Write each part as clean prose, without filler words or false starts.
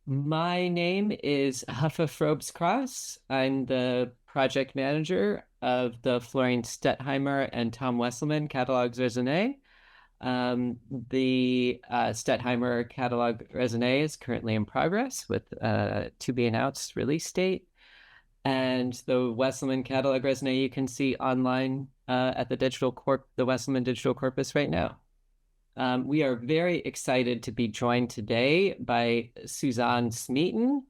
My name is Huffa Frobes-Cross. I'm the project manager of the Florine Stettheimer and Tom Wesselman catalogs raisonné. The Stettheimer catalog raisonné is currently in progress with to be announced release date. And the Wesselman catalog raisonné you can see online at the Wesselman Digital Corpus right now. We are very excited to be joined today by Suzanne Smeaton,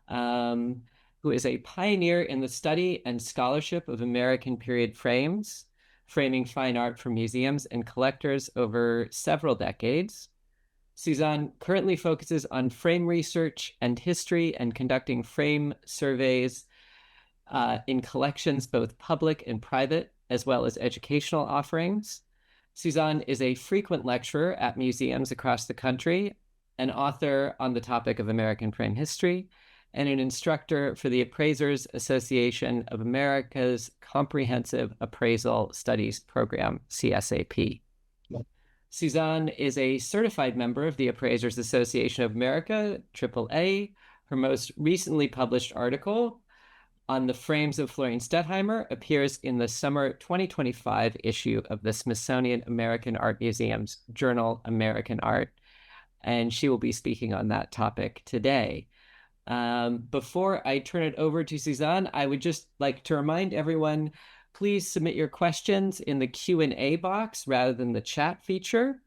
who is a pioneer in the study and scholarship of American period frames, framing fine art for museums and collectors over several decades. Suzanne currently focuses on frame research and history and conducting frame surveys in collections, both public and private, as well as educational offerings. Suzanne is a frequent lecturer at museums across the country, an author on the topic of American frame history, and an instructor for the Appraisers Association of America's Comprehensive Appraisal Studies Program, CSAP. Suzanne is a certified member of the Appraisers Association of America, AAA. Her most recently published article on the Frames of Florine Stettheimer appears in the summer 2025 issue of the Smithsonian American Art Museum's journal, American Art, and she will be speaking on that topic today. Before I turn it over to Suzanne, I would just like to remind everyone, please submit your questions in the Q&A box rather than the chat feature.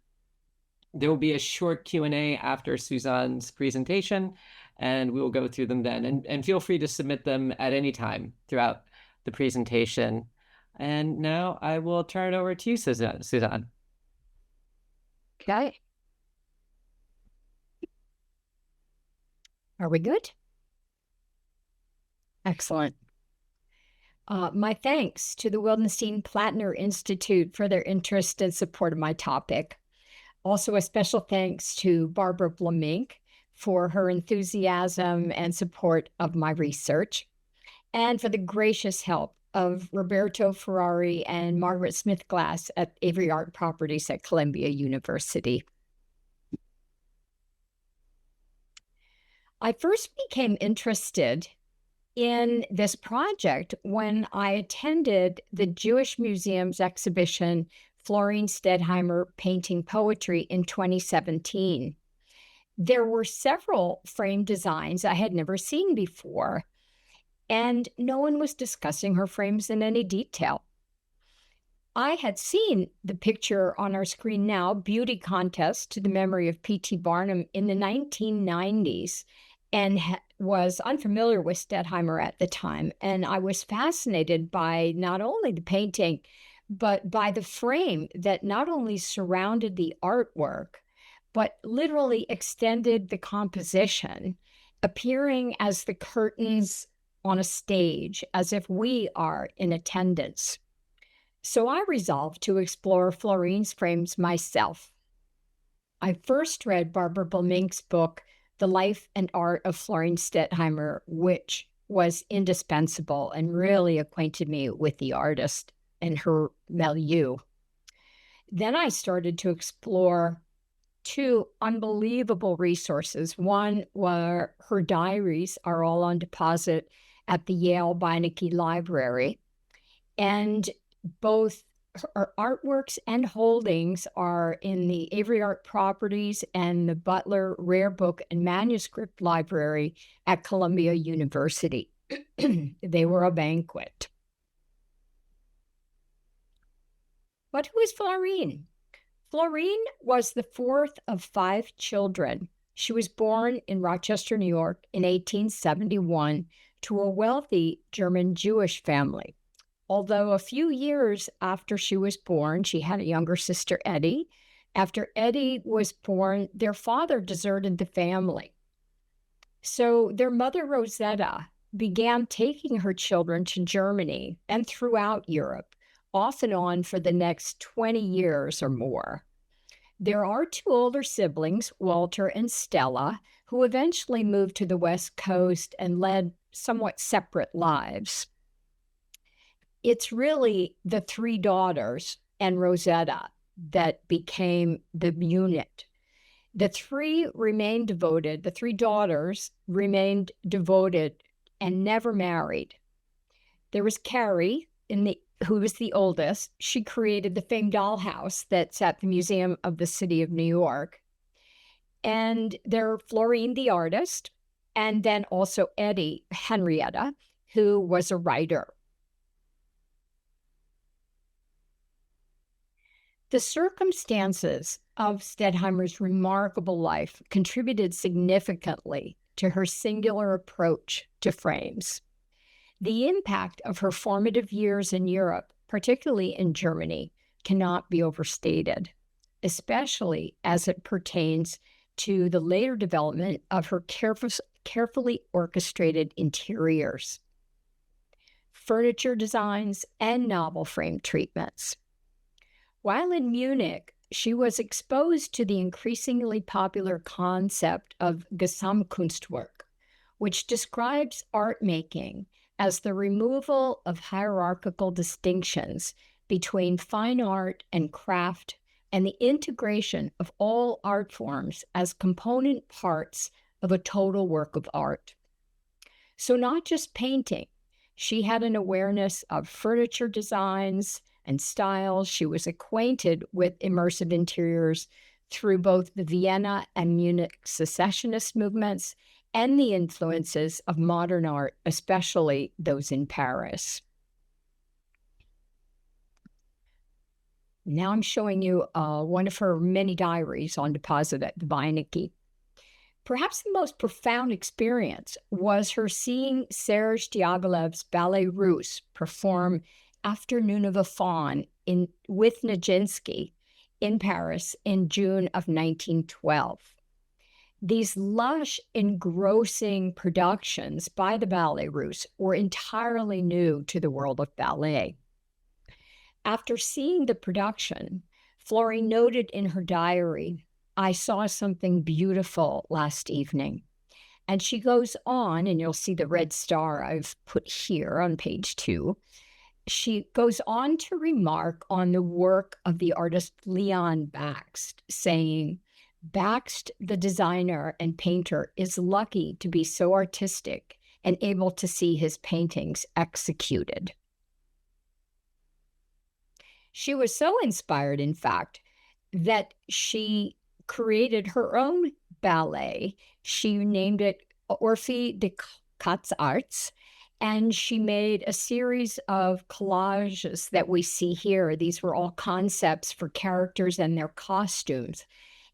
There will be a short Q&A after Suzanne's presentation, and we will go through them then. And feel free to submit them at any time throughout the presentation. And now I will turn it over to you, Suzanne. Okay. Are we good? Excellent. My thanks to the Wildenstein-Plattner Institute for their interest and support of my topic. Also, a special thanks to Barbara Blamink for her enthusiasm and support of my research, and for the gracious help of Roberto Ferrari and Margaret Smith-Glass at Avery Art Properties at Columbia University. I first became interested in this project when I attended the Jewish Museum's exhibition, Florine Stettheimer Painting Poetry, in 2017. There were several frame designs I had never seen before, and no one was discussing her frames in any detail. I had seen the picture on our screen now, Beauty Contest to the Memory of P.T. Barnum, in the 1990s, and was unfamiliar with Stettheimer at the time. And I was fascinated by not only the painting, but by the frame that not only surrounded the artwork, but literally extended the composition, appearing as the curtains on a stage, as if we are in attendance. So I resolved to explore Florine's frames myself. I first read Barbara Blamink's book, The Life and Art of Florine Stettheimer, which was indispensable and really acquainted me with the artist and her milieu. Then I started to explore two unbelievable resources. One were her diaries are all on deposit at the Yale Beinecke Library, and both her artworks and holdings are in the Avery Art Properties and the Butler Rare Book and Manuscript Library at Columbia University. They were a banquet. But who is Florine? Florine was the fourth of 5 children. She was born in Rochester, New York in 1871 to a wealthy German Jewish family. Although a few years after she was born, she had a younger sister, Eddie. After Eddie was born, their father deserted the family. So their mother, Rosetta, began taking her children to Germany and throughout Europe, off and on for the next 20 years or more. There are 2 older siblings, Walter and Stella, who eventually moved to the West Coast and led somewhat separate lives. It's really the 3 daughters and Rosetta that became the unit. The three daughters remained devoted and never married. There was Carrie, who was the oldest. She created the famed dollhouse that's at the Museum of the City of New York. And there Florine, the artist, and then also Henrietta, who was a writer. The circumstances of Stettheimer's remarkable life contributed significantly to her singular approach to frames. The impact of her formative years in Europe, particularly in Germany, cannot be overstated, especially as it pertains to the later development of her carefully orchestrated interiors, furniture designs, and novel frame treatments. While in Munich, she was exposed to the increasingly popular concept of Gesamtkunstwerk, which describes art making as the removal of hierarchical distinctions between fine art and craft, and the integration of all art forms as component parts of a total work of art. So not just painting, she had an awareness of furniture designs and styles. She was acquainted with immersive interiors through both the Vienna and Munich secessionist movements and the influences of modern art, especially those in Paris. Now I'm showing you one of her many diaries on deposit at the Beinecke. Perhaps the most profound experience was her seeing Serge Diaghilev's Ballet Russe perform Afternoon of a Faun with Nijinsky in Paris in June of 1912. These lush, engrossing productions by the Ballet Russe were entirely new to the world of ballet. After seeing the production, Florine noted in her diary, "I saw something beautiful last evening." And she goes on, and you'll see the red star I've put here on page 2. She goes on to remark on the work of the artist Leon Bakst, saying, "Bakst, the designer and painter, is lucky to be so artistic and able to see his paintings executed." She was so inspired, in fact, that she created her own ballet. She named it Orphée des Quatre Arts, and she made a series of collages that we see here. These were all concepts for characters and their costumes,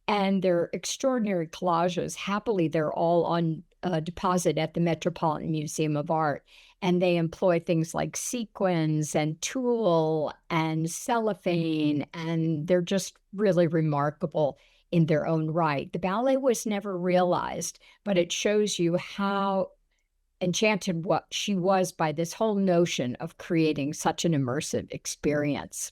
and they're extraordinary collages. Happily, they're all on deposit at the Metropolitan Museum of Art, and they employ things like sequins and tulle and cellophane, and they're just really remarkable in their own right. The ballet was never realized, but it shows you how enchanted what she was by this whole notion of creating such an immersive experience.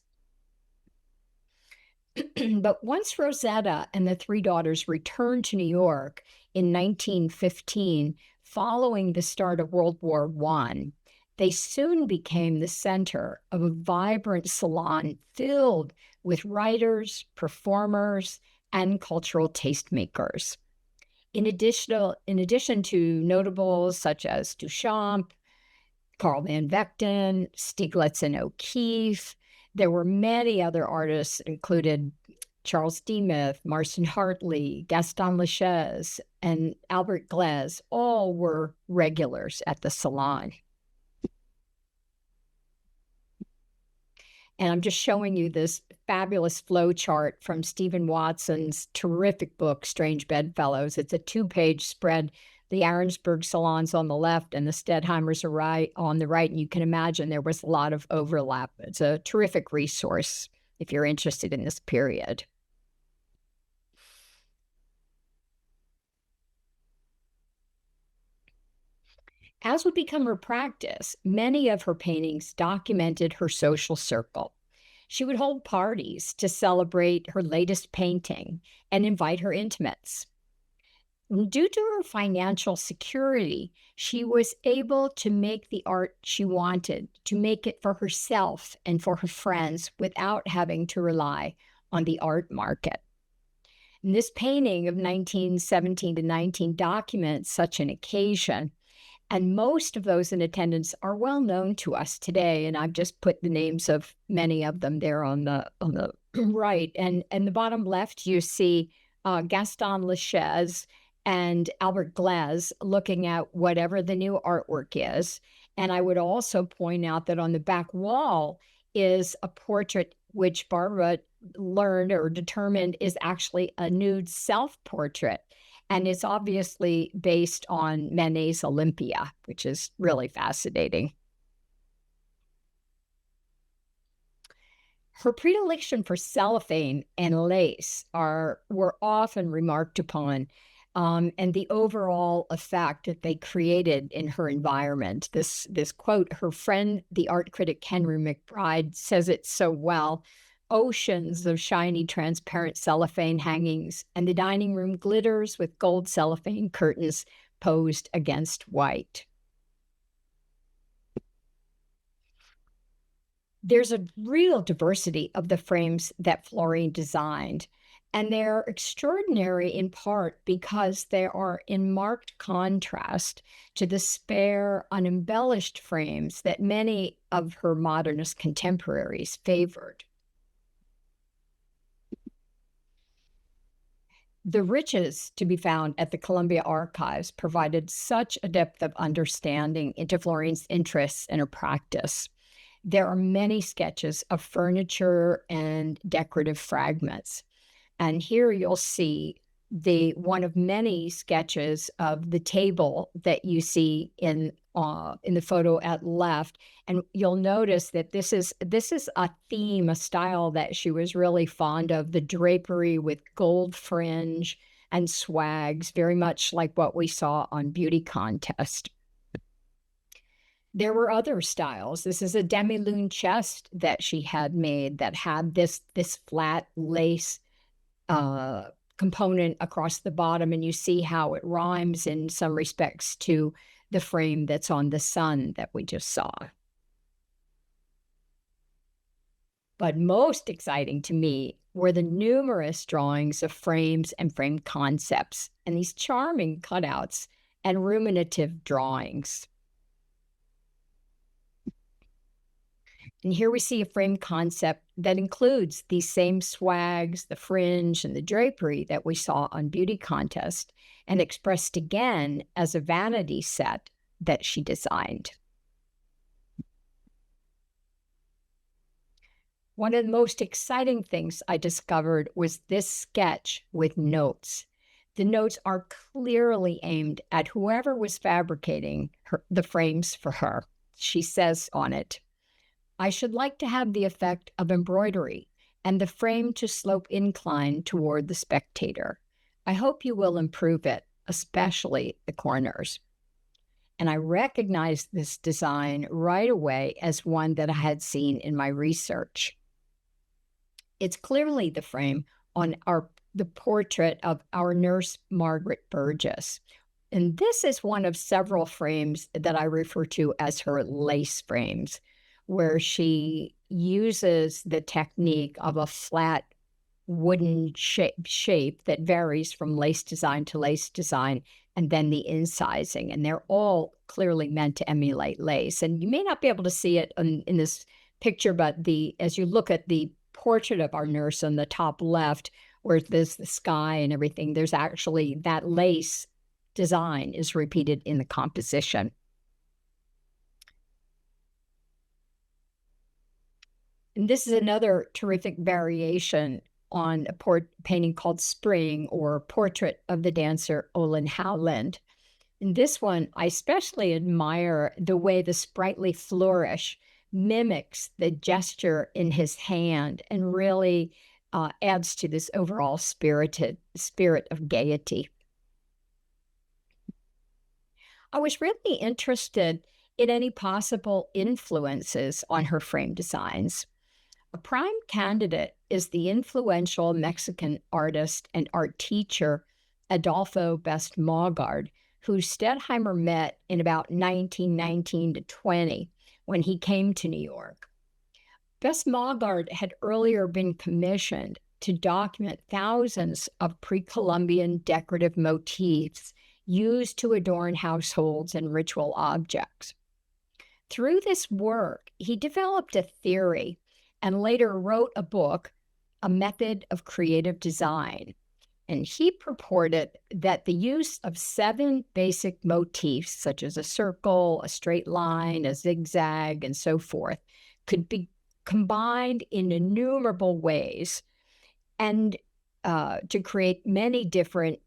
But once Rosetta and the three daughters returned to New York in 1915, following the start of World War I, they soon became the center of a vibrant salon filled with writers, performers, and cultural tastemakers. In addition to notables such as Duchamp, Carl Van Vechten, Stieglitz and O'Keeffe, there were many other artists, included Charles Demuth, Marston Hartley, Gaston Lachaise, and Albert Glaise. All were regulars at the salon. And I'm just showing you this fabulous flow chart from Stephen Watson's terrific book, Strange Bedfellows. It's a 2-page spread. The Arensberg salons on the left and the Stettheimers are on the right. And you can imagine there was a lot of overlap. It's a terrific resource if you're interested in this period. As would become her practice, many of her paintings documented her social circle. She would hold parties to celebrate her latest painting and invite her intimates. Due to her financial security, she was able to make the art she wanted, to make it for herself and for her friends without having to rely on the art market. And this painting of 1917 to 19 documents such an occasion. And most of those in attendance are well known to us today. And I've just put the names of many of them there on the right. And the bottom left, you see Gaston Lachaise and Albert Glaise looking at whatever the new artwork is. And I would also point out that on the back wall is a portrait which Barbara learned or determined is actually a nude self-portrait. And it's obviously based on Manet's Olympia, which is really fascinating. Her predilection for cellophane and lace were often remarked upon, and the overall effect that they created in her environment. This quote, her friend, the art critic Henry McBride, says it so well. Oceans of shiny, transparent cellophane hangings, and the dining room glitters with gold cellophane curtains posed against white. There's a real diversity of the frames that Florine designed, and they're extraordinary in part because they are in marked contrast to the spare, unembellished frames that many of her modernist contemporaries favored. The riches to be found at the Columbia Archives provided such a depth of understanding into Florine's interests and her practice. There are many sketches of furniture and decorative fragments. And here you'll see one of many sketches of the table that you see in the photo at left. And you'll notice that this is a theme, a style that she was really fond of, the drapery with gold fringe and swags, very much like what we saw on Beauty Contest. There were other styles. This is a demi-lune chest that she had made that had this flat lace component across the bottom, and you see how it rhymes in some respects to the frame that's on the sun that we just saw. But most exciting to me were the numerous drawings of frames and frame concepts, and these charming cutouts and ruminative drawings. And here we see a frame concept that includes these same swags, the fringe, and the drapery that we saw on Beauty Contest, and expressed again as a vanity set that she designed. One of the most exciting things I discovered was this sketch with notes. The notes are clearly aimed at whoever was fabricating the frames for her. She says on it, "I should like to have the effect of embroidery and the frame to slope incline toward the spectator. I hope you will improve it, especially the corners." And I recognized this design right away as one that I had seen in my research. It's clearly the frame on the portrait of our nurse, Margaret Burgess. And this is one of several frames that I refer to as her lace frames, where she uses the technique of a flat wooden shape that varies from lace design to lace design, and then the incising. And they're all clearly meant to emulate lace. And you may not be able to see it in this picture, but as you look at the portrait of our nurse on the top left, where there's the sky and everything, there's actually that lace design is repeated in the composition. And this is another terrific variation on a painting called Spring, or Portrait of the Dancer Olin Howland. In this one, I especially admire the way the sprightly flourish mimics the gesture in his hand and really adds to this overall spirit of gaiety. I was really interested in any possible influences on her frame designs. A prime candidate is the influential Mexican artist and art teacher Adolfo Best Maugard, who Stettheimer met in about 1919 to 20 when he came to New York. Best Maugard had earlier been commissioned to document thousands of pre-Columbian decorative motifs used to adorn households and ritual objects. Through this work, he developed a theory and later wrote a book, A Method of Creative Design. And he purported that the use of 7 basic motifs, such as a circle, a straight line, a zigzag, and so forth, could be combined in innumerable ways and to create many different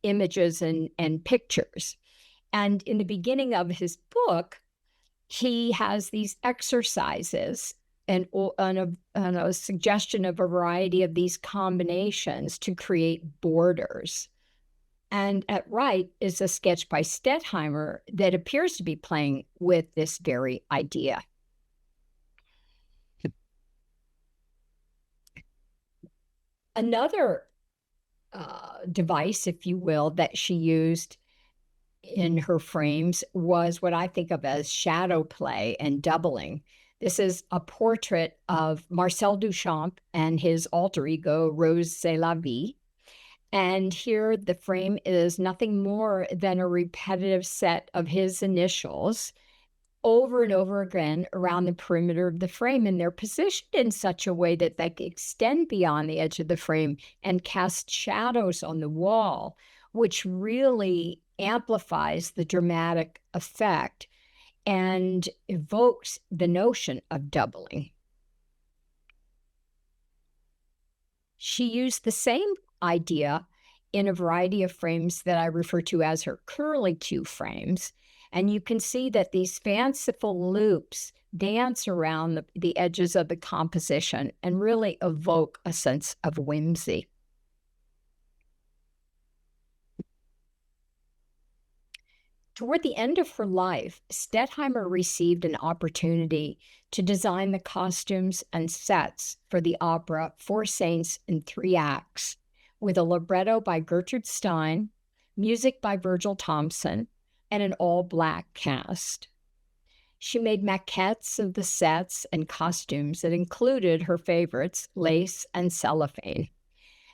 images and pictures. And in the beginning of his book, he has these exercises and a suggestion of a variety of these combinations to create borders. And at right is a sketch by Stettheimer that appears to be playing with this very idea. Another device, if you will, that she used in her frames was what I think of as shadow play and doubling. This is a portrait of Marcel Duchamp and his alter ego, Rose C'est la Vie. And here the frame is nothing more than a repetitive set of his initials over and over again around the perimeter of the frame. And they're positioned in such a way that they extend beyond the edge of the frame and cast shadows on the wall, which really amplifies the dramatic effect and evokes the notion of doubling. She used the same idea in a variety of frames that I refer to as her curlicue frames. And you can see that these fanciful loops dance around the edges of the composition and really evoke a sense of whimsy. Toward the end of her life, Stettheimer received an opportunity to design the costumes and sets for the opera Four Saints in 3 Acts, with a libretto by Gertrude Stein, music by Virgil Thompson, and an all-black cast. She made maquettes of the sets and costumes that included her favorites, lace and cellophane.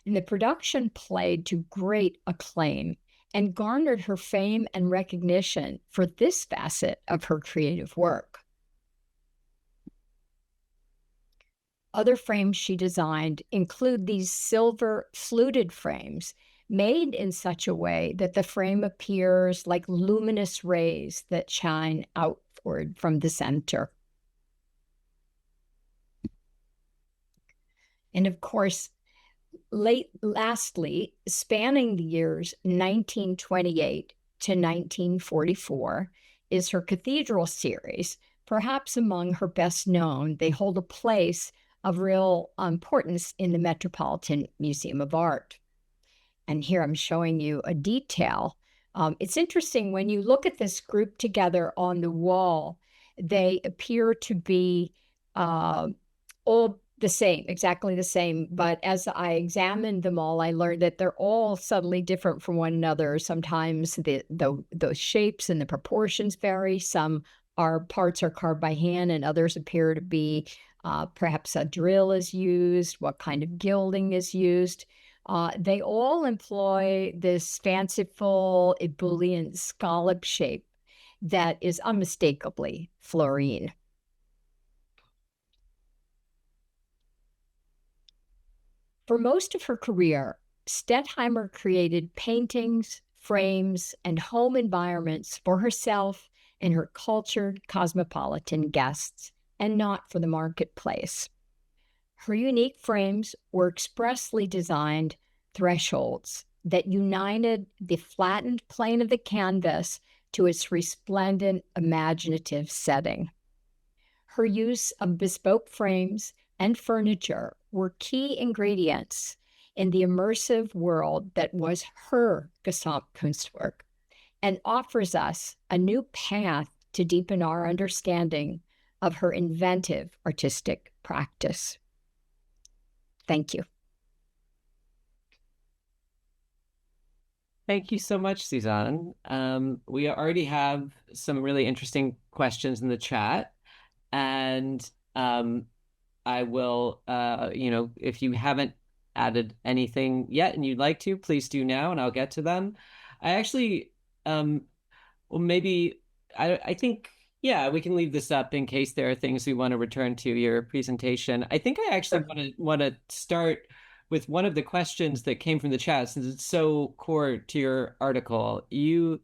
And the production played to great acclaim and garnered her fame and recognition for this facet of her creative work. Other frames she designed include these silver fluted frames made in such a way that the frame appears like luminous rays that shine outward from the center. And of course, lastly, spanning the years 1928 to 1944 is her cathedral series. Perhaps among her best known, they hold a place of real importance in the Metropolitan Museum of Art. And here I'm showing you a detail. It's interesting when you look at this group together on the wall, they appear to be all the same, exactly the same. But as I examined them all, I learned that they're all subtly different from one another. Sometimes the shapes and the proportions vary. Some parts are carved by hand, and others appear to be perhaps a drill is used, what kind of gilding is used. They all employ this fanciful ebullient scallop shape that is unmistakably Florine. For most of her career, Stettheimer created paintings, frames, and home environments for herself and her cultured cosmopolitan guests, and not for the marketplace. Her unique frames were expressly designed thresholds that united the flattened plane of the canvas to its resplendent, imaginative setting. Her use of bespoke frames and furniture were key ingredients in the immersive world that was her Gesamtkunstwerk, and offers us a new path to deepen our understanding of her inventive artistic practice. Thank you. Thank you so much, Suzanne. We already have some really interesting questions in the chat, and I will, if you haven't added anything yet and you'd like to, please do now, and I'll get to them. I actually, um, well, maybe I think, yeah, we can leave this up in case there are things we want to return to your presentation. I think I actually Sure. want to start with one of the questions that came from the chat since it's so core to your article. You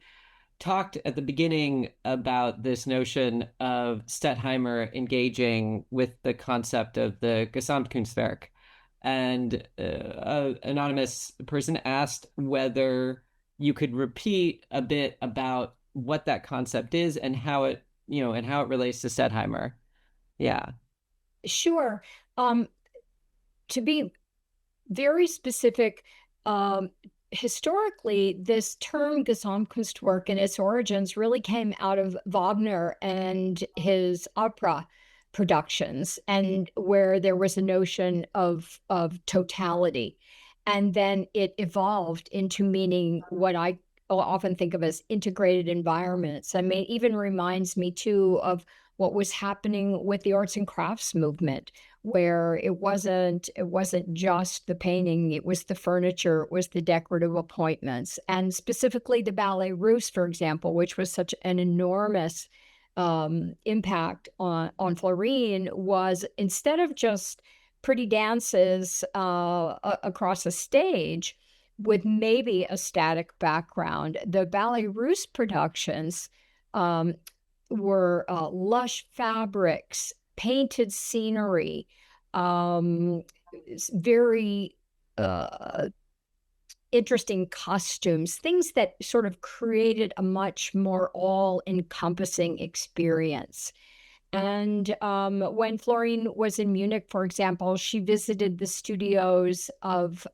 talked at the beginning about this notion of Stettheimer engaging with the concept of the Gesamtkunstwerk. And an anonymous person asked whether you could repeat a bit about what that concept is and how it, and how it relates to Stettheimer. Yeah. Sure. Um, to be very specific, um, historically, this term Gesamtkunstwerk and its origins really came out of Wagner and his opera productions, and where there was a notion of totality. And then it evolved into meaning what I often think of as integrated environments. I mean, it even reminds me too of what was happening with the arts and crafts movement, where it wasn't just the painting, it was the furniture, it was the decorative appointments, and specifically the ballet russe, for example, which was such an enormous impact on Florine, was instead of just pretty dances across a stage with maybe a static background, the ballet russe productions um, were lush fabrics, painted scenery, um, very uh, interesting costumes, things that sort of created a much more all-encompassing experience. And when Florine was in Munich, for example, she visited the studios of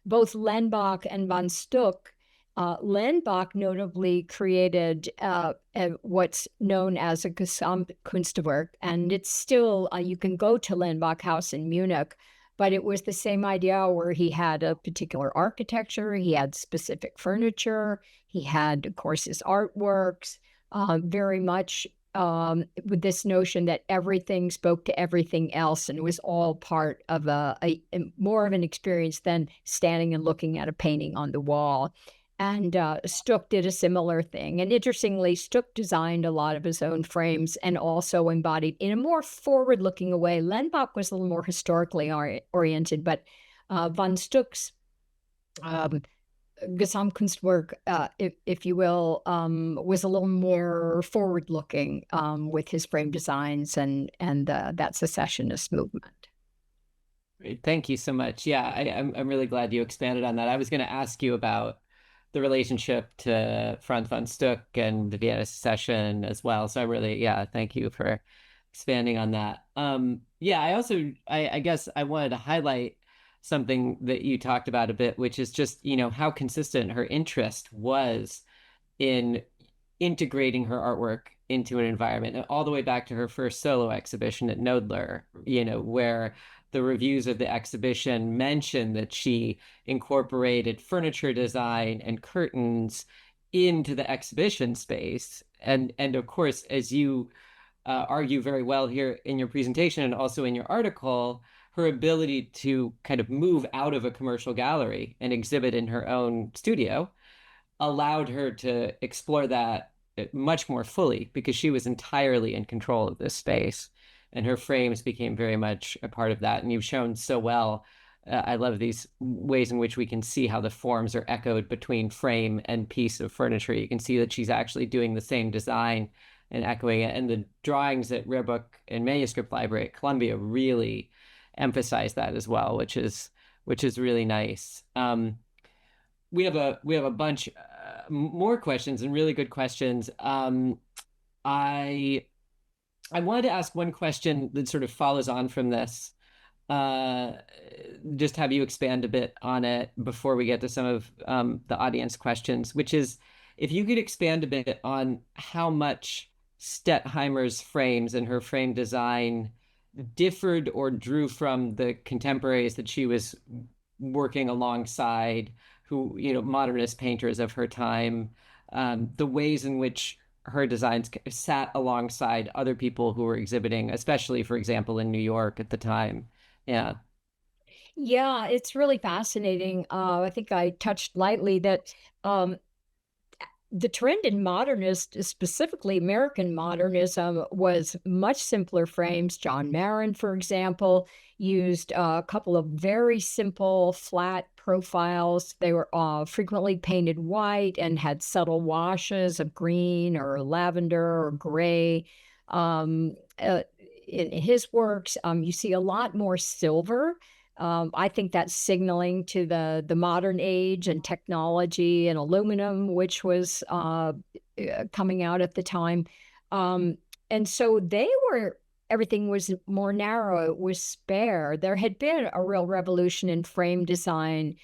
both Lenbach and von Stuck. Lenbach notably created what's known as a Gesamtkunstwerk, and it's still, you can go to Lenbach House in Munich, but it was the same idea where he had a particular architecture, he had specific furniture, he had, of course, his artworks, very much with this notion that everything spoke to everything else, and it was all part of a more of an experience than standing and looking at a painting on the wall. And Stuck did a similar thing. And interestingly, Stuck designed a lot of his own frames and also embodied in a more forward-looking way. Lenbach was a little more historically oriented, but von Stuck's um, Gesamtkunstwerk, if you will, was a little more forward-looking with his frame designs and that secessionist movement. Great. Thank you so much. Yeah, I'm really glad you expanded on that. I was going to ask you about the relationship to Franz von Stuck and the Vienna Secession as well. So I really, yeah, thank you for expanding on that. Yeah, I also, I guess I wanted to highlight something that you talked about a bit, which is just, how consistent her interest was in integrating her artwork into an environment, all the way back to her first solo exhibition at Knoedler, where the reviews of the exhibition mention that she incorporated furniture design and curtains into the exhibition space. And of course, as you argue very well here in your presentation and also in your article, her ability to kind of move out of a commercial gallery and exhibit in her own studio allowed her to explore that much more fully because she was entirely in control of this space. And her frames became very much a part of that. And you've shown so well. I love these ways in which we can see how the forms are echoed between frame and piece of furniture. You can see that she's actually doing the same design and echoing it. And the drawings at Rare Book and Manuscript Library at Columbia really emphasize that as well, which is really nice. We have a bunch more questions and really good questions. I wanted to ask one question that sort of follows on from this. Uh, just have you expand a bit on it before we get to some of the audience questions, which is if you could expand a bit on how much Stettheimer's frames and her frame design differed or drew from the contemporaries that she was working alongside, who, modernist painters of her time, the ways in which her designs sat alongside other people who were exhibiting, especially, for example, in New York at the time. Yeah. Yeah, it's really fascinating. I think I touched lightly that um, the trend in modernist, specifically American modernism, was much simpler frames. John Marin, for example, used a couple of very simple flat profiles. They were frequently painted white and had subtle washes of green or lavender or gray. Um, uh, in his works, you see a lot more silver. I think that's signaling to the modern age and technology and aluminum, which was coming out at the time. Um, and so everything was more narrow, it was spare. There had been a real revolution in frame design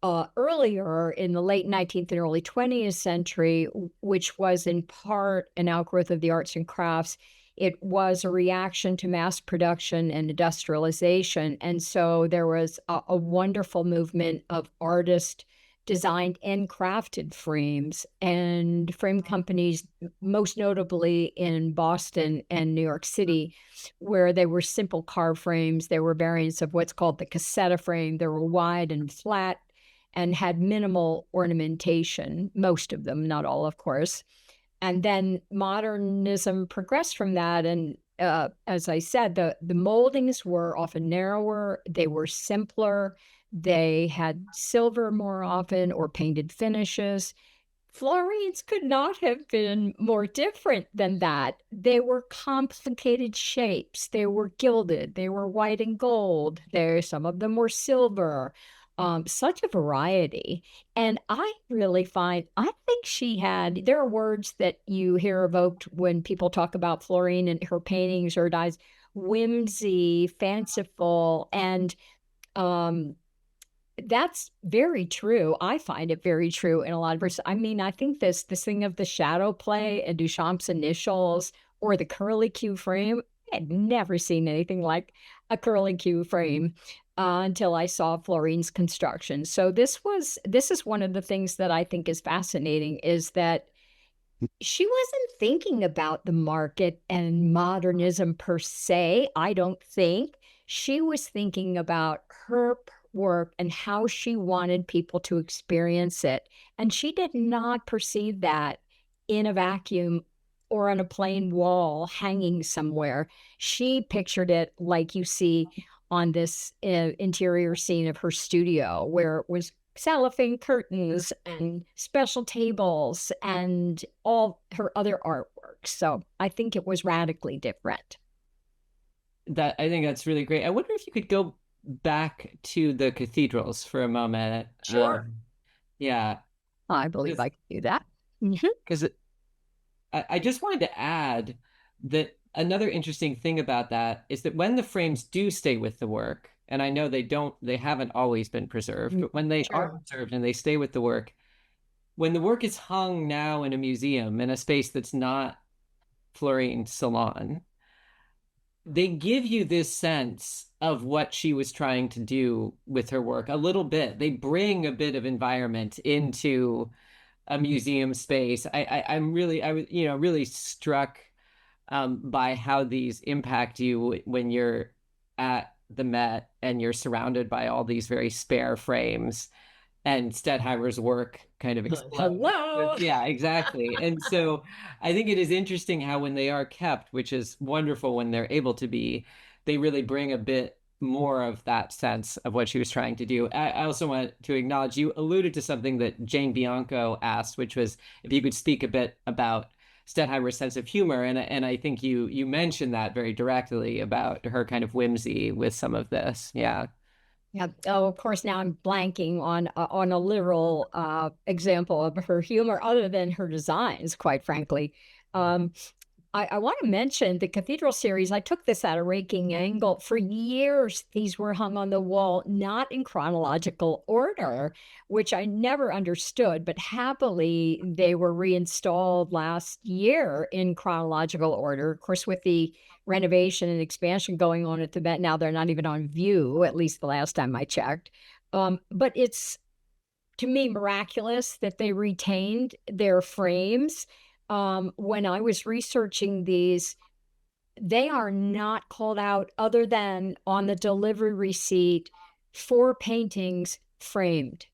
earlier in the late 19th and early 20th century, which was in part an outgrowth of the arts and crafts. It was a reaction to mass production and industrialization. And so there was a wonderful movement of artists designed and crafted frames, and frame companies, most notably in Boston and New York City, where they were simple carved frames. They were variants of what's called the cassetta frame. They were wide and flat and had minimal ornamentation, most of them, not all, of course. And then modernism progressed from that. And as I said, the moldings were often narrower, they were simpler, they had silver more often or painted finishes. Florines could not have been more different than that. They were complicated shapes. They were gilded. They were white and gold. Some of them were silver. Such a variety. And I think there are words that you hear evoked when people talk about Florine and her paintings or dyes: whimsy, fanciful, and um, that's very true. I find it very true in a lot of verses. I mean, I think this thing of the shadow play and Duchamp's initials or the curly Q frame, I had never seen anything like a curly Q frame until I saw Florine's construction. So this is one of the things that I think is fascinating, is that she wasn't thinking about the market and modernism per se, I don't think. She was thinking about her work and how she wanted people to experience it. And she did not perceive that in a vacuum or on a plain wall hanging somewhere. She pictured it like you see on this interior scene of her studio, where it was cellophane curtains and special tables and all her other artwork. So I think it was radically different. I think that's really great. I wonder if you could go back to the cathedrals for a moment. Sure. Yeah, I believe because I can do that. Mhm. I just wanted to add that another interesting thing about that is that when the frames do stay with the work, and I know they haven't always been preserved, but when they are Sure. preserved and they stay with the work, when the work is hung now in a museum in a space that's not Florine's salon, they give you this sense of what she was trying to do with her work a little bit. They bring a bit of environment into a museum space. I was, really struck by how these impact you when you're at the Met and you're surrounded by all these very spare frames and Stettheimer's work kind of explodes. Hello. Yeah, exactly. And so I think it is interesting how when they are kept, which is wonderful when they're able to be, they really bring a bit more of that sense of what she was trying to do. I also want to acknowledge you alluded to something that Jane Bianco asked, which was if you could speak a bit about Stettheimer's sense of humor, and I think you mentioned that very directly about her kind of whimsy with some of this. Yeah. Yeah. Oh, of course, now I'm blanking on a literal example of her humor other than her designs, quite frankly. Um, I want to mention the cathedral series. I took this at a raking angle. For years, these were hung on the wall, not in chronological order, which I never understood, but happily they were reinstalled last year in chronological order. Of course, with the renovation and expansion going on at the Met, now they're not even on view, at least the last time I checked. But it's, to me, miraculous that they retained their frames when I was researching these, they are not called out other than on the delivery receipt for paintings framed.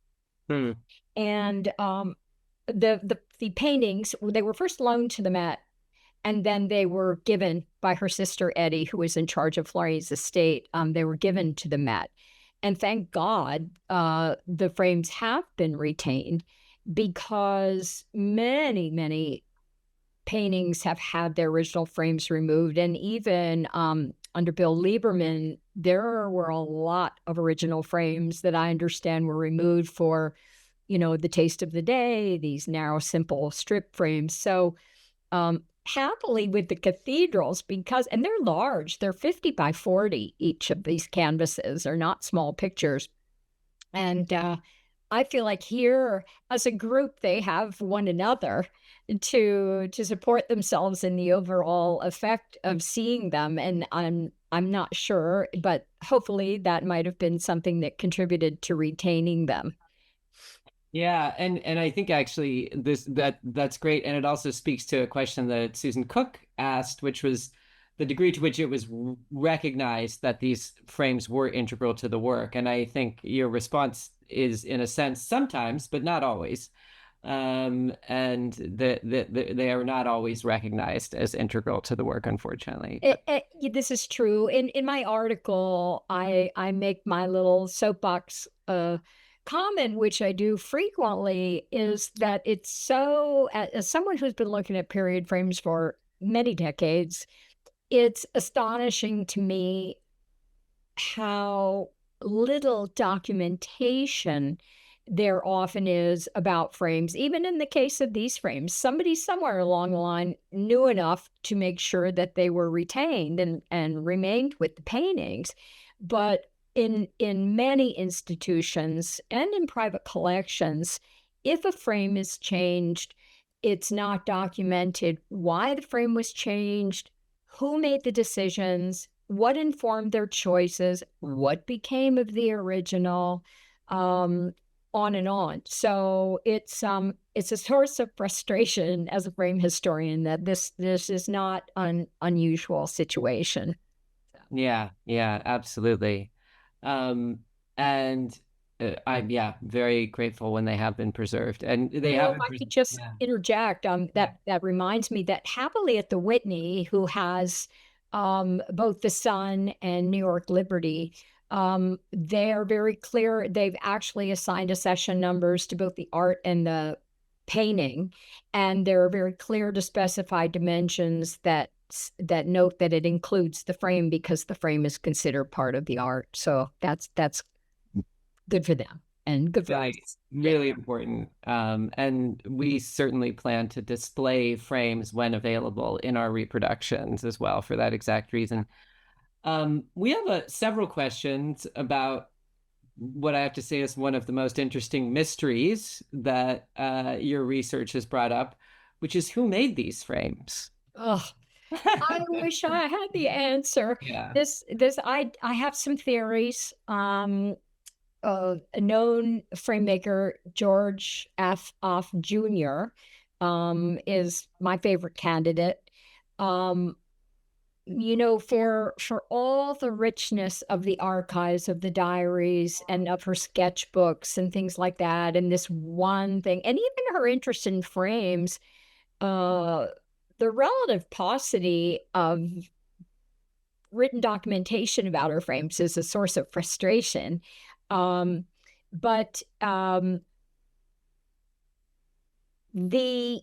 Hmm. And the paintings, they were first loaned to the Met, and then they were given by her sister Eddie, who was in charge of Florine's estate. They were given to the Met, and thank God the frames have been retained, because many paintings have had their original frames removed. And even under Bill Lieberman, there were a lot of original frames that I understand were removed for, the taste of the day, these narrow, simple strip frames. So happily with the cathedrals, and they're large, they're 50 by 40, each of these canvases are not small pictures. And I feel like here, as a group, they have one another to support themselves in the overall effect of seeing them. And I'm not sure, but hopefully that might have been something that contributed to retaining them. Yeah, and I think actually that's great, and it also speaks to a question that Susan Cook asked, which was the degree to which it was recognized that these frames were integral to the work. And I think your response is, in a sense, sometimes, but not always. And they are not always recognized as integral to the work, unfortunately. This is true. In my article, I make my little soapbox comment, which I do frequently, is that it's so, as someone who's been looking at period frames for many decades, it's astonishing to me how little documentation there often is about frames. Even in the case of these frames, somebody somewhere along the line knew enough to make sure that they were retained and remained with the paintings. But in many institutions and in private collections, if a frame is changed, it's not documented why the frame was changed, who made the decisions, what informed their choices, what became of the original, on and on. So it's a source of frustration as a frame historian that this is not an unusual situation. Yeah, yeah, absolutely. Um, and I'm, yeah, very grateful when they have been preserved, and they If haven't. I could just Yeah, interject, yeah, that reminds me that happily at the Whitney, who has both the Sun and New York Liberty, they are very clear. They've actually assigned accession numbers to both the art and the painting, and they're very clear to specify dimensions that note that it includes the frame, because the frame is considered part of the art. So that's good for them and good for right. us. Yeah. Really important. And we certainly plan to display frames when available in our reproductions as well for that exact reason. We have several questions about what I have to say is one of the most interesting mysteries that your research has brought up, which is who made these frames? Oh, I wish I had the answer. Yeah. I have some theories. A known frame maker, George F. Off Jr., is my favorite candidate. Um, for all the richness of the archives of the diaries and of her sketchbooks and things like that, and this one thing, and even her interest in frames, uh, the relative paucity of written documentation about her frames is a source of frustration. But the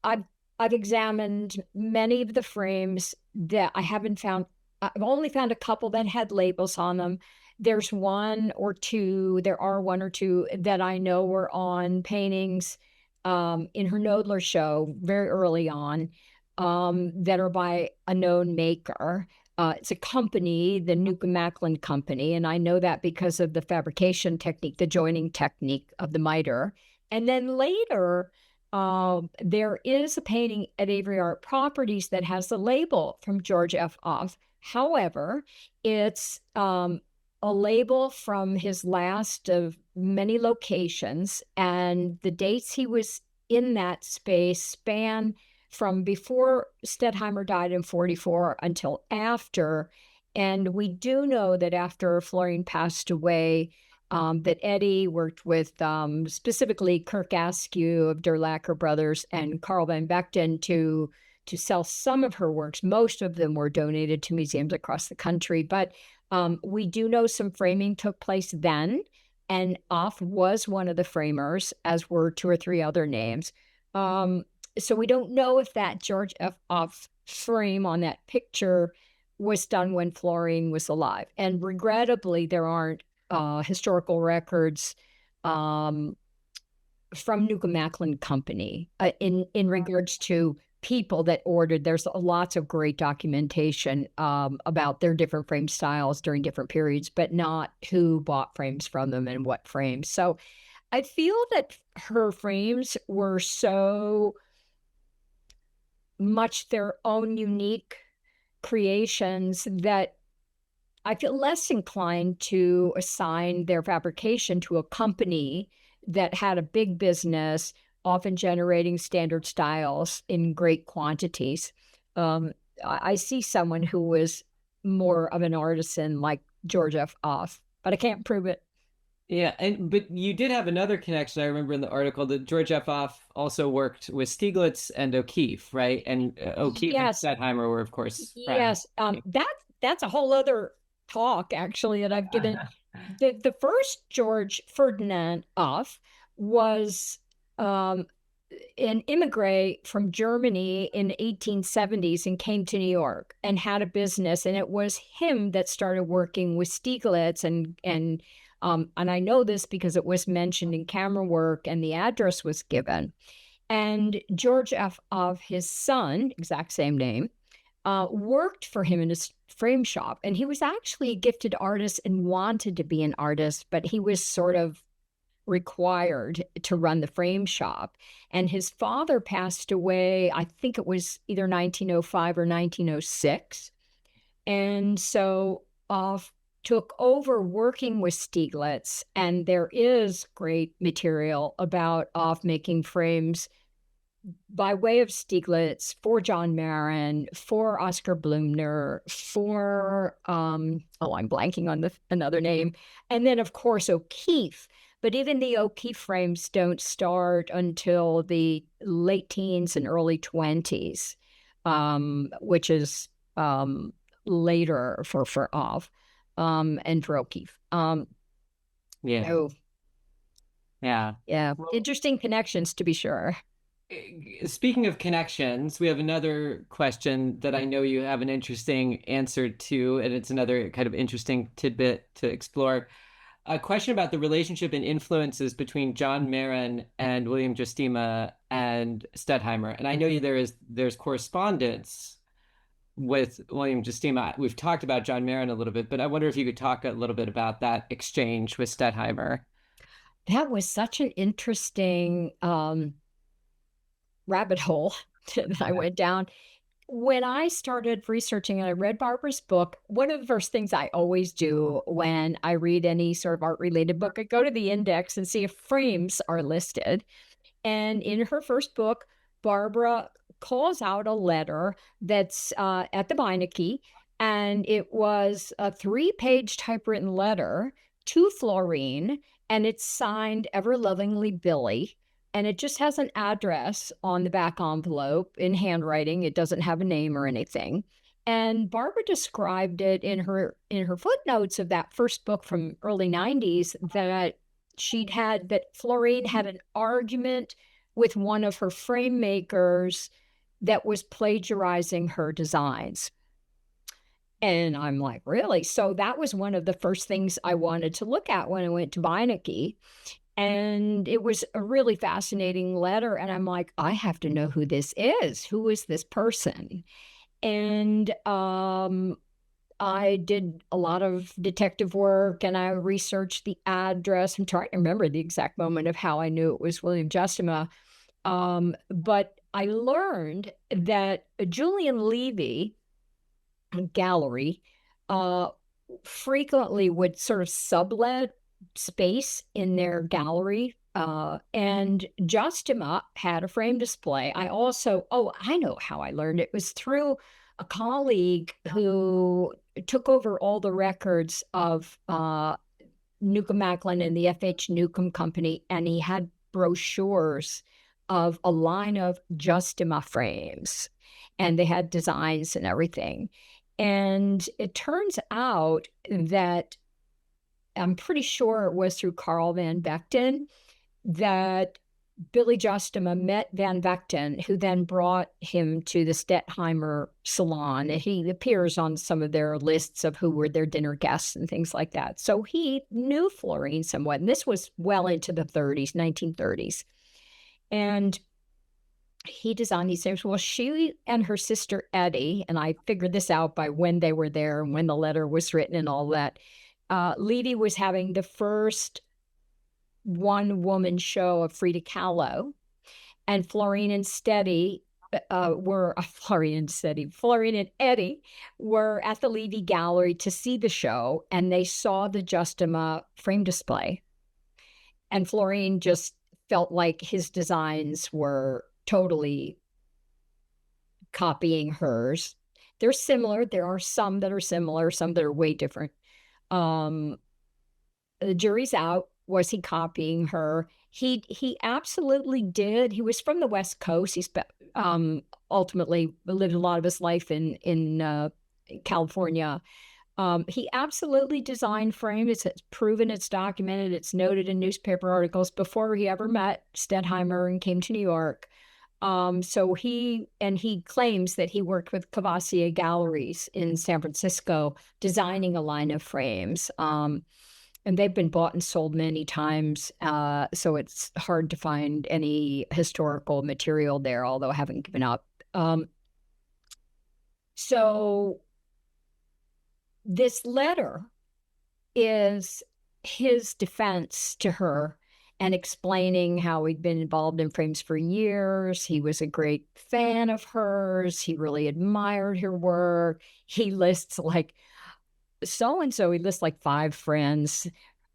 I've I've examined many of the frames that I haven't found. I've only found a couple that had labels on them. There are one or two that I know were on paintings in her Knoedler show very early on, that are by a known maker. It's a company, the Newcomb Macklin Company, and I know that because of the fabrication technique, the joining technique of the miter. And then later, there is a painting at Avery Art Properties that has the label from George F. Off. However, it's a label from his last of many locations, and the dates he was in that space span from before Stettheimer died in 44 until after. And we do know that after Florine passed away, that Eddie worked with specifically Kirk Askew of Durlacher Brothers and Carl Van Vechten to sell some of her works. Most of them were donated to museums across the country, but we do know some framing took place then, and Off was one of the framers, as were two or three other names. So we don't know if that George F. Off frame on that picture was done when Florine was alive. And regrettably, there aren't historical records from Newcomb Macklin Company in regards to people that ordered. There's lots of great documentation about their different frame styles during different periods, but not who bought frames from them and what frames. So I feel that her frames were so much their own unique creations that I feel less inclined to assign their fabrication to a company that had a big business, often generating standard styles in great quantities. I see someone who was more of an artisan like George F. Off, but I can't prove it. Yeah, but you did have another connection. I remember in the article that George F. Off also worked with Stieglitz and O'Keeffe, right? And O'Keeffe and Yes, Stettheimer were, of course, friends. yes. That's a whole other talk actually that I've given. The first George Ferdinand Off was um, an immigrant from Germany in the 1870s and came to New York and had a business. And it was him that started working with Stieglitz and I know this because it was mentioned in camera work and the address was given. And George F. of his son, exact same name, worked for him in his frame shop. And he was actually a gifted artist and wanted to be an artist, but he was sort of required to run the frame shop. And his father passed away, I think it was either 1905 or 1906. And so took over working with Stieglitz. And there is great material about Off making frames by way of Stieglitz for John Marin, for Oscar Blumner, for I'm blanking on another name, and then of course O'Keeffe. But even the O'Keeffe frames don't start until the late teens and early 20s, which is later for Off and for O'Keeffe. Yeah. So, Yeah. yeah, Well, interesting connections to be sure. speaking of connections, we have another question that I know you have an interesting answer to, and it's another kind of interesting tidbit to explore. A question about the relationship and influences between John Marin and William Justima and Stettheimer. And I know there's correspondence with William Justima. We've talked about John Marin a little bit, but I wonder if you could talk a little bit about that exchange with Stettheimer. That was such an interesting rabbit hole that I went down. When I started researching and I read Barbara's book, one of the first things I always do when I read any sort of art related book, I go to the index and see if frames are listed. And in her first book, Barbara calls out a letter that's at the Beinecke, and it was a 3-page typewritten letter to Florine, and it's signed Ever Lovingly Billy. And it just has an address on the back envelope in handwriting. It doesn't have a name or anything. And Barbara described it in her footnotes of that first book from early 90s that Florine had an argument with one of her frame makers that was plagiarizing her designs. And I'm like, really? So that was one of the first things I wanted to look at when I went to Beinecke. And it was a really fascinating letter. And I'm like, I have to know who this is. Who is this person? And I did a lot of detective work and I researched the address. I'm trying to remember the exact moment of how I knew it was William Justima. But I learned that Julian Levy Gallery frequently would sort of sublet space in their gallery And Justima had a frame display. I know how I learned it was through a colleague who took over all the records of Newcomb Macklin and the F.H. Newcomb Company, and he had brochures of a line of Justima frames, and they had designs and everything. And it turns out that I'm pretty sure it was through Carl Van Vechten that Billy Justima met Van Vechten, who then brought him to the Stettheimer salon. He appears on some of their lists of who were their dinner guests and things like that. So he knew Florine somewhat. And this was well into the 30s, 1930s. And he designed these things. Well, she and her sister Eddie, and I figured this out by when they were there and when the letter was written and all that. Levy was having the first one-woman show of Frida Kahlo, and Florine and Eddie were at the Levy Gallery to see the show, and they saw the Justima frame display. And Florine just felt like his designs were totally copying hers. They're similar. There are some that are similar, some that are way different. The jury's out. Was he copying her? He absolutely did. He was from the West Coast. He ultimately lived a lot of his life in California. He absolutely designed frames. It's proven, it's documented, it's noted in newspaper articles before he ever met Stettheimer and came to New York. So he claims that he worked with Cavassier Galleries in San Francisco, designing a line of frames. And they've been bought and sold many times. So it's hard to find any historical material there, although I haven't given up. So this letter is his defense to her and explaining how he'd been involved in frames for years. He was a great fan of hers. He really admired her work. He lists like so-and-so, he lists like 5 friends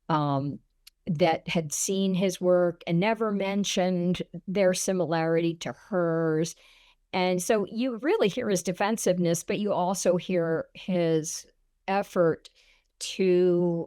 that had seen his work and never mentioned their similarity to hers. And so you really hear his defensiveness, but you also hear his effort to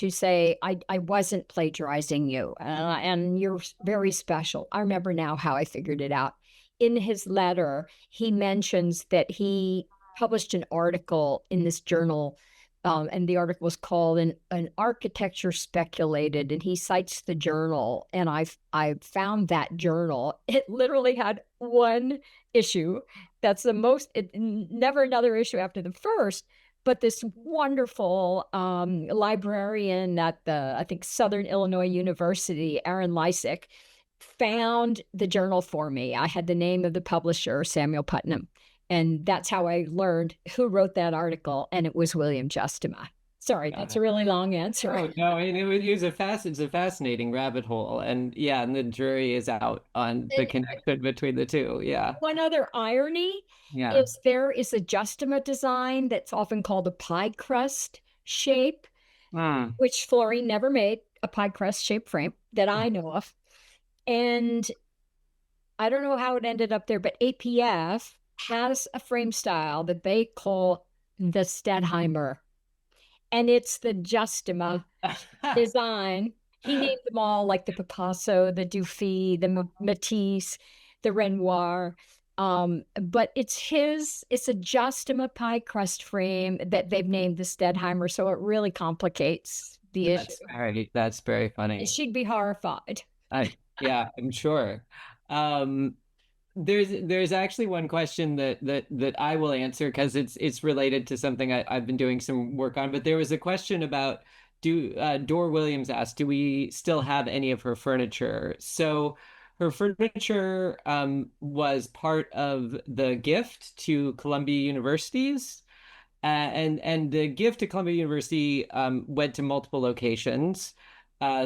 say, I wasn't plagiarizing you, and you're very special. I remember now how I figured it out. In his letter, he mentions that he published an article in this journal, and the article was called an Architecture Speculated, and he cites the journal, and I found that journal. It literally had 1 issue. That's the most, never another issue after the first, but this wonderful librarian at the, I think, Southern Illinois University, Aaron Lysick, found the journal for me. I had the name of the publisher, Samuel Putnam. And that's how I learned who wrote that article, and it was William Justima. Sorry, that's a really long answer. Oh no, I mean, it's a fascinating rabbit hole, and yeah, and the jury is out on the connection between the two. Yeah, One other irony yeah. is there is a Justima design that's often called a pie crust shape, Mm. which Florine never made, a pie crust shaped frame that I know of. And I don't know how it ended up there, but APF has a frame style that they call the Stettheimer. And it's the Justima design. He named them all, like the Picasso, the Dufy, the Matisse, the Renoir. But it's a Justima pie crust frame that they've named the Stettheimer. So it really complicates the issue. That's very funny. She'd be horrified. Yeah, I'm sure. There's actually one question that I will answer because it's related to something I've been doing some work on. But there was a question about Dor Williams asked, do we still have any of her furniture? So her furniture was part of the gift to Columbia Universities. And the gift to Columbia University went to multiple locations.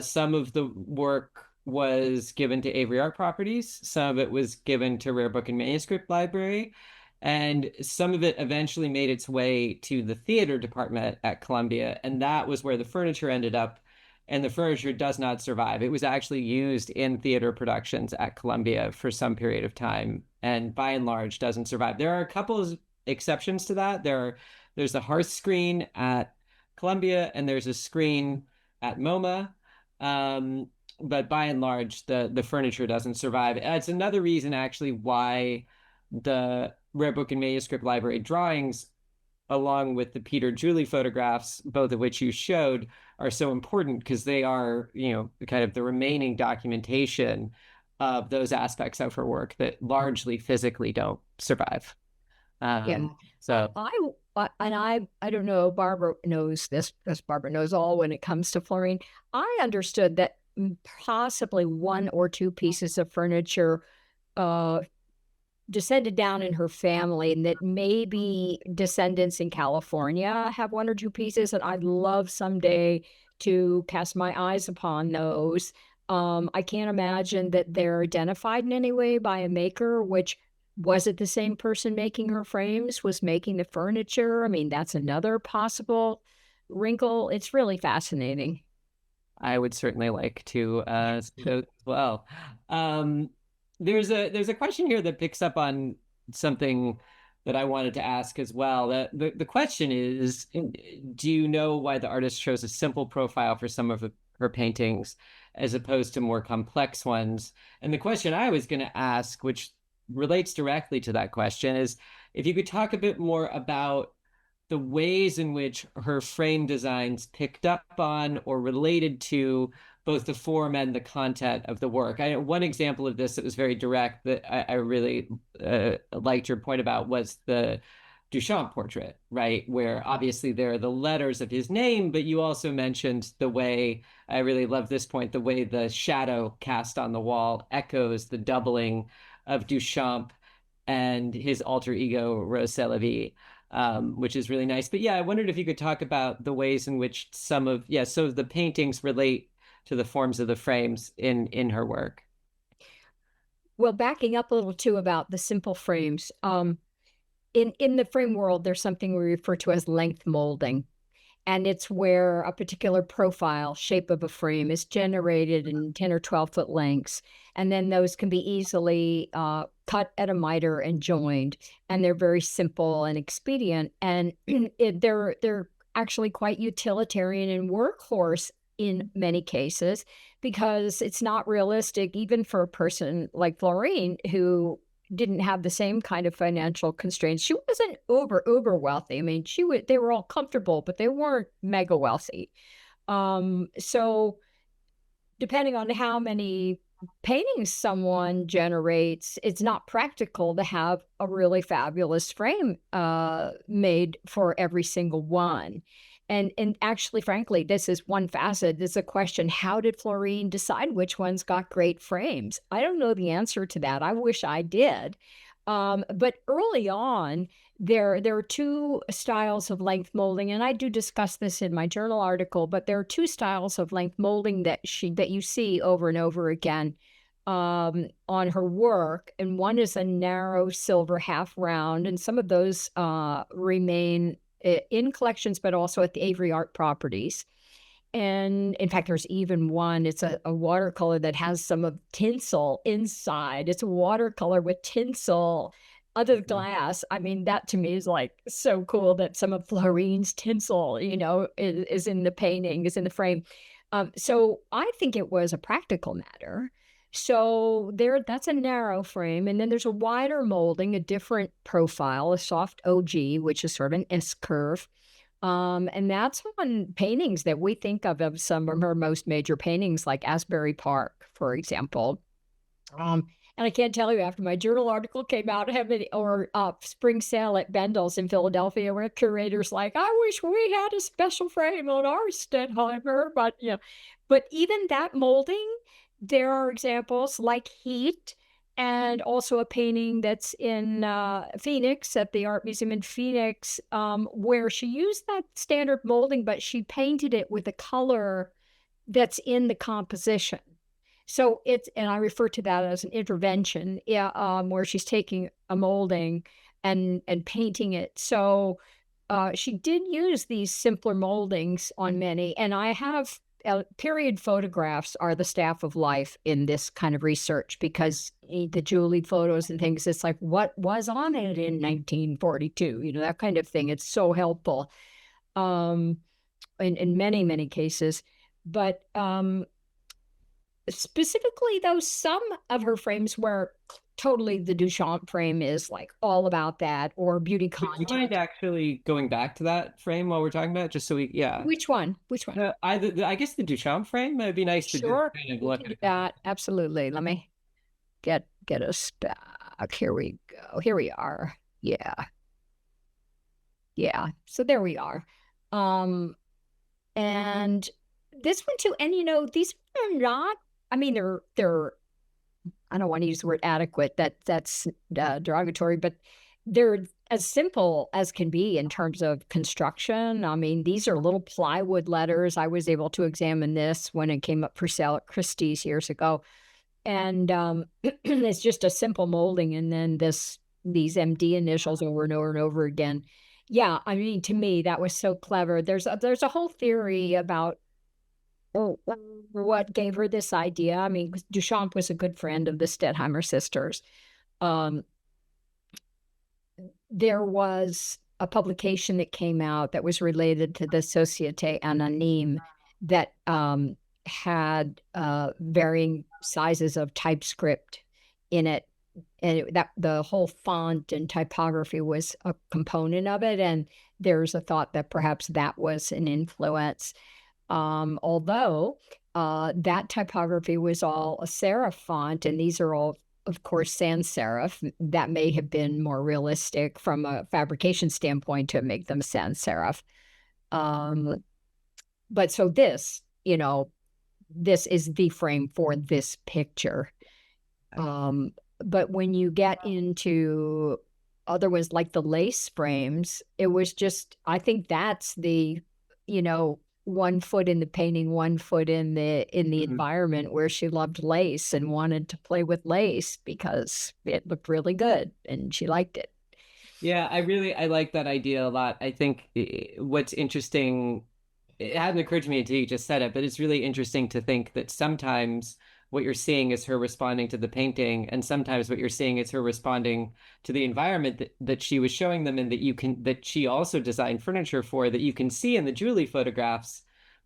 Some of the work was given to Avery Art Properties. Some of it was given to Rare Book and Manuscript Library. And some of it eventually made its way to the theater department at Columbia. And that was where the furniture ended up. and the furniture does not survive. It was actually used in theater productions at Columbia for some period of time, and by and large doesn't survive. There are a couple of exceptions to that. There's a hearth screen at Columbia, and there's a screen at MoMA. But by and large, the furniture doesn't survive. It's another reason, actually, why the Rare Book and Manuscript Library drawings, along with the Peter Julie photographs, both of which you showed, are so important because they are, kind of the remaining documentation of those aspects of her work that largely physically don't survive. Yeah. So I don't know, Barbara knows this, because Barbara knows all when it comes to Florine. I understood that possibly one or two pieces of furniture descended down in her family, and that maybe descendants in California have one or two pieces, and I'd love someday to cast my eyes upon those. I can't imagine that they're identified in any way by a maker, which was it the same person making her frames, was making the furniture? I mean, that's another possible wrinkle. It's really fascinating. I would certainly like to see those as well. Um, there's a question here that picks up on something that I wanted to ask as well. The question is, do you know why the artist chose a simple profile for some of her paintings as opposed to more complex ones? And the question I was going to ask, which relates directly to that question, is if you could talk a bit more about the ways in which her frame designs picked up on or related to both the form and the content of the work. One example of this that was very direct that I really liked your point about was the Duchamp portrait, right? Where obviously there are the letters of his name, but you also mentioned the way, I really love this point, the way the shadow cast on the wall echoes the doubling of Duchamp and his alter ego, Rose Sélavy, which is really nice. But yeah, I wondered if you could talk about the ways in which so the paintings relate to the forms of the frames in her work. Well, backing up a little too about the simple frames, in the frame world, there's something we refer to as length molding. And it's where a particular profile shape of a frame is generated in 10 or 12-foot lengths. And then those can be easily cut at a miter and joined. And they're very simple and expedient. And they're actually quite utilitarian and workhorse in many cases, because it's not realistic, even for a person like Florine, who didn't have the same kind of financial constraints. She wasn't uber wealthy. I mean, they were all comfortable, but they weren't mega wealthy. So depending on how many paintings someone generates, it's not practical to have a really fabulous frame made for every single one. And actually, frankly, this is one facet. This is a question: how did Florine decide which ones got great frames? I don't know the answer to that. I wish I did. But early on, there are two styles of length molding, and I do discuss this in my journal article. But there are two styles of length molding that you see over and over again on her work, and one is a narrow silver half round, and some of those remain in collections, but also at the Avery Art Properties. And in fact, there's even one, it's a watercolor that has some of tinsel inside. It's a watercolor with tinsel under glass. I mean, that to me is like so cool, that some of Florine's tinsel, is in the painting, is in the frame. So I think it was a practical matter. So that's a narrow frame. And then there's a wider molding, a different profile, a soft OG, which is sort of an S curve. And that's on paintings that we think of some of her most major paintings, like Asbury Park, for example. And I can't tell you, after my journal article came out, or spring sale at Bendel's in Philadelphia, where curators like, I wish we had a special frame on our Stettheimer, but even that molding, there are examples like Heat, and also a painting that's in Phoenix, at the Art Museum in Phoenix, where she used that standard molding, but she painted it with a color that's in the composition. So and I refer to that as an intervention, where she's taking a molding and painting it. So she did use these simpler moldings on many, and I have period photographs are the staff of life in this kind of research because the Julie photos and things, it's like, what was on it in 1942? You know, that kind of thing. It's so helpful in many, many cases. But specifically, though, some of her frames where totally the Duchamp frame is like all about that, or beauty Would you mind content. actually going back to that frame while we're talking about it, just so we, yeah. Which one? Which one? I guess the Duchamp frame, it'd be nice to just Sure, kind of we look can at do a couple. that. Absolutely. Let me get us back. Here we go. Here we are. Yeah. Yeah. So there we are. And this one too, and you know, these are not, I mean, they're I don't want to use the word adequate. That's derogatory, but they're as simple as can be in terms of construction. I mean, these are little plywood letters. I was able to examine this when it came up for sale at Christie's years ago, and it's just a simple molding, and then these MD initials over and over and over again. Yeah, I mean, to me, that was so clever. There's a whole theory about what gave her this idea. I mean, Duchamp was a good friend of the Stettheimer sisters. Um, there was a publication that came out that was related to the Société Anonyme that had varying sizes of typescript in it. And that the whole font and typography was a component of it. And there's a thought that perhaps that was an influence. Although that typography was all a serif font, and these are all, of course, sans serif. That may have been more realistic from a fabrication standpoint to make them sans serif. But so this, you know, this is the frame for this picture. But when you get into other ones like the lace frames, it was just, I think that's the, you know, 1 foot in the painting, 1 foot in the environment where she loved lace and wanted to play with lace because it looked really good and she liked it. Yeah, I like that idea a lot. I think what's interesting, it hadn't occurred to me until you just said it, but it's really interesting to think that sometimes what you're seeing is her responding to the painting, and sometimes what you're seeing is her responding to the environment that she was showing them, and that she also designed furniture for, that you can see in the Julie photographs,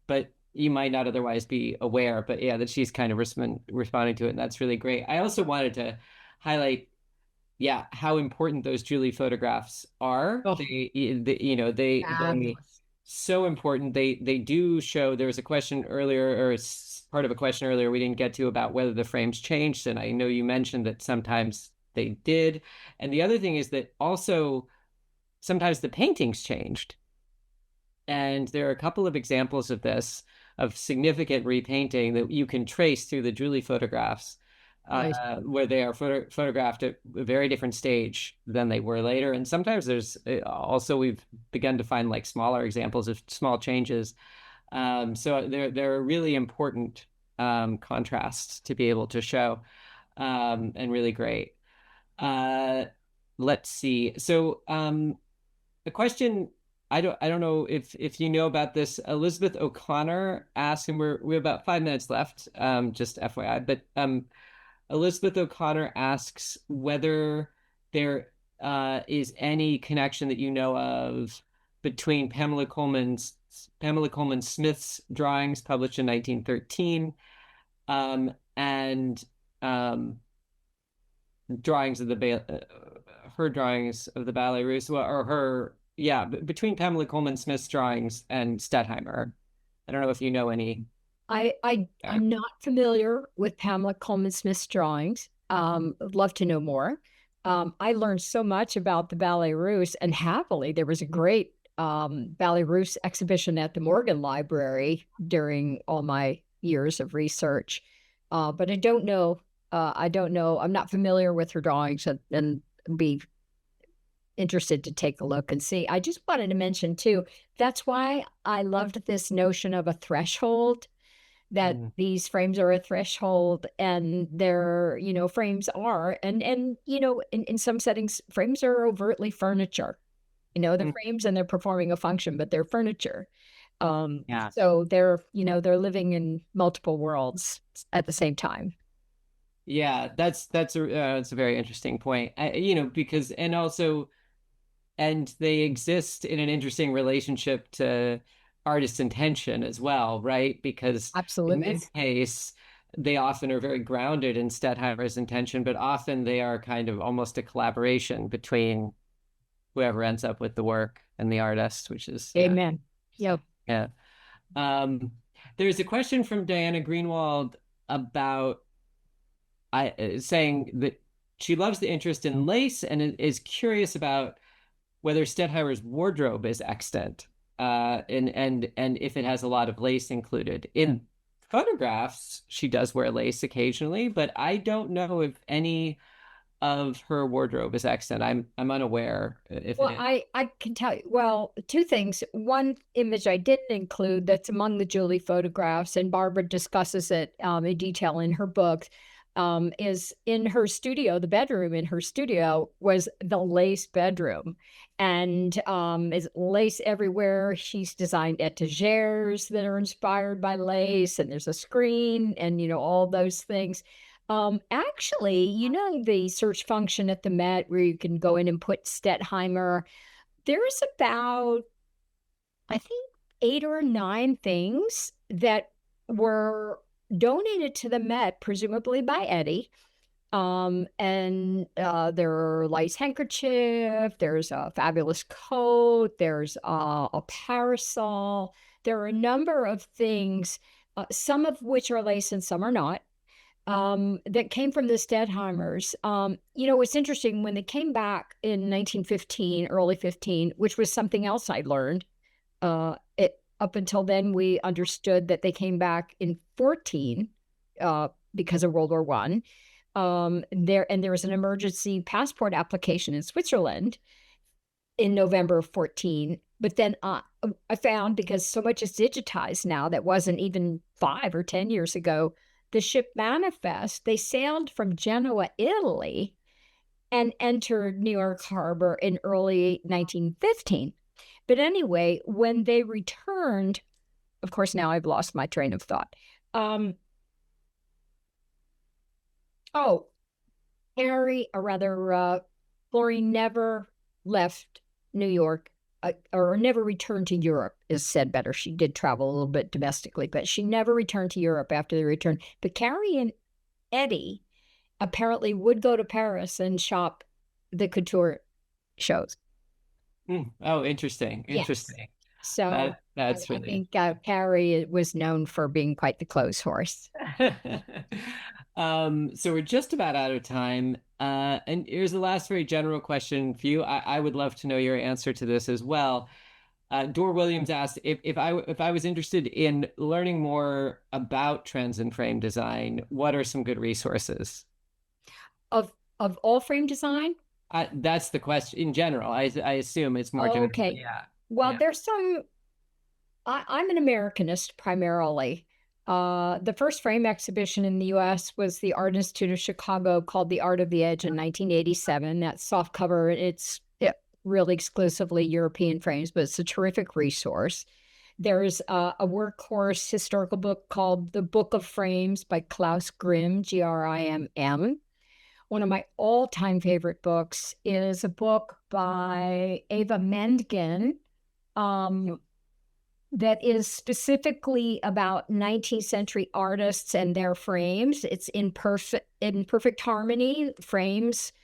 but you might not otherwise be aware. But yeah, that she's kind of responding to it, and that's really great. I also wanted to highlight, yeah, how important those Julie photographs are. Oh, They fabulous. so important. They do show. There was a question earlier, or part of a question earlier we didn't get to, about whether the frames changed, and I know you mentioned that sometimes they did. And the other thing is that also sometimes the paintings changed. And there are a couple of examples of this, of significant repainting that you can trace through the Julie photographs, Right. where they are photographed at a very different stage than they were later. And sometimes there's also, we've begun to find like smaller examples of small changes. So there are really important contrasts to be able to show, and really great. Uh, let's see. So the question, I don't know if you know about this. Elizabeth O'Connor asked, and we have about 5 minutes left, just FYI, but Elizabeth O'Connor asks whether there is any connection that you know of between Pamela Coleman Smith's drawings published in 1913, and drawings of her drawings of the Ballet Russe, or her, yeah, between Pamela Coleman Smith's drawings and Stettheimer. I don't know if you know any. I'm not familiar with Pamela Coleman Smith's drawings. I'd love to know more. I learned so much about the Ballet Russe, and happily, there was a great Ballet Russe exhibition at the Morgan Library during all my years of research. But I don't know. I don't know. I'm not familiar with her drawings, and be interested to take a look and see. I just wanted to mention too, that's why I loved this notion of a threshold, that these frames are a threshold, and they're, you know, frames are, and you know, in some settings, frames are overtly furniture. You know, they're frames and they're performing a function, but they're furniture. Yeah. So they're living in multiple worlds at the same time. Yeah, that's a very interesting point. Because and also and they exist in an interesting relationship to artist's intention as well, right? Because in Absolutely. this case, they often are very grounded in Stettheimer's intention, but often they are kind of almost a collaboration between whoever ends up with the work and the artist, which is, yeah, Amen. Yep. yeah. Um, there's a question from Diana Greenwald about saying that she loves the interest in lace and is curious about whether Stettheimer's wardrobe is extant, and if it has a lot of lace included. In photographs, she does wear lace occasionally, but I don't know if any of her wardrobe is extant. I'm unaware if it Well, is. I can tell you, well, two things. One image I didn't include that's among the Julie photographs, and Barbara discusses it in detail in her book, is in her studio. The bedroom in her studio was the lace bedroom, and is lace everywhere. She's designed etagères that are inspired by lace, and there's a screen, and all those things. Actually, the search function at the Met where you can go in and put Stettheimer, there's about, I think, 8 or 9 things that were donated to the Met, presumably by Eddie. And there are lace handkerchief, there's a fabulous coat, there's a parasol. There are a number of things, some of which are lace and some are not, that came from the Stettheimers. It's interesting when they came back in 1915, early 15, which was something else I learned. Up until then, we understood that they came back in 14 because of World War One. There was an emergency passport application in Switzerland in November of 14. But then I found, because so much is digitized now, that wasn't even 5 or 10 years ago, the ship Manifest, they sailed from Genoa, Italy, and entered New York Harbor in early 1915. But anyway, when they returned, of course, now I've lost my train of thought. Oh, Florine never left New York, or never returned to Europe, is said better. She did travel a little bit domestically, but she never returned to Europe after the return. But Carrie and Eddie apparently would go to Paris and shop the couture shows. Oh, interesting. Yes. Interesting. So That's I really think Carrie was known for being quite the clothes horse. So we're just about out of time. And here's the last very general question for you. I would love to know your answer to this as well. Dor Williams asked if I was interested in learning more about trends in frame design, what are some good resources? Of all frame design? That's the question in general. I assume it's more general. Okay. Yeah. Well, Yeah. there's some. I'm an Americanist primarily. The first frame exhibition in the US was the Art Institute of Chicago, called The Art of the Edge, in 1987. That's soft cover. It's really exclusively European frames, but it's a terrific resource. There's a workhorse historical book called The Book of Frames by Klaus Grimm, Grimm. One of my all-time favorite books is a book by Eva Mendgen, that is specifically about 19th century artists and their frames. It's in perfect harmony, frames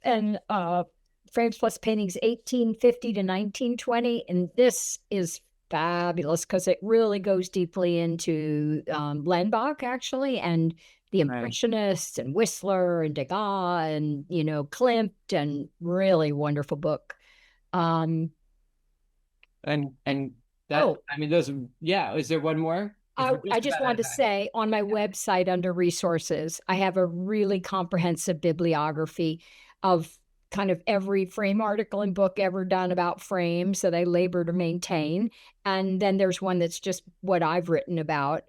and frames plus paintings 1850 to 1920. And this is fabulous because it really goes deeply into Lenbach, actually, and the Impressionists and Whistler and Degas and, Klimt, and really wonderful book. And that, Oh, I mean, those, yeah. Is there one more? I just wanted to say, on my website under resources, I have a really comprehensive bibliography of kind of every frame article and book ever done about frames that I labor to maintain. And then there's one that's just what I've written about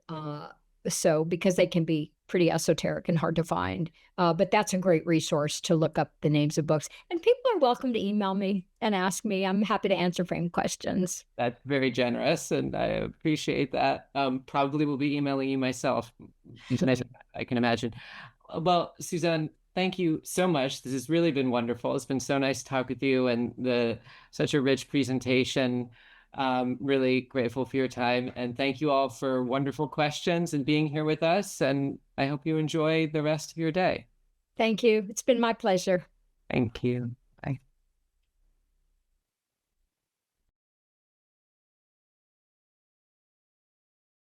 so because they can be pretty esoteric and hard to find. But that's a great resource to look up the names of books. And people are welcome to email me and ask me. I'm happy to answer frame questions. That's very generous, and I appreciate that. Probably will be emailing you myself. I can imagine. Well, Suzanne, thank you so much. This has really been wonderful. It's been so nice to talk with you, and such a rich presentation. Really grateful for your time, and thank you all for wonderful questions and being here with us. And I hope you enjoy the rest of your day. Thank you. It's been my pleasure. Thank you.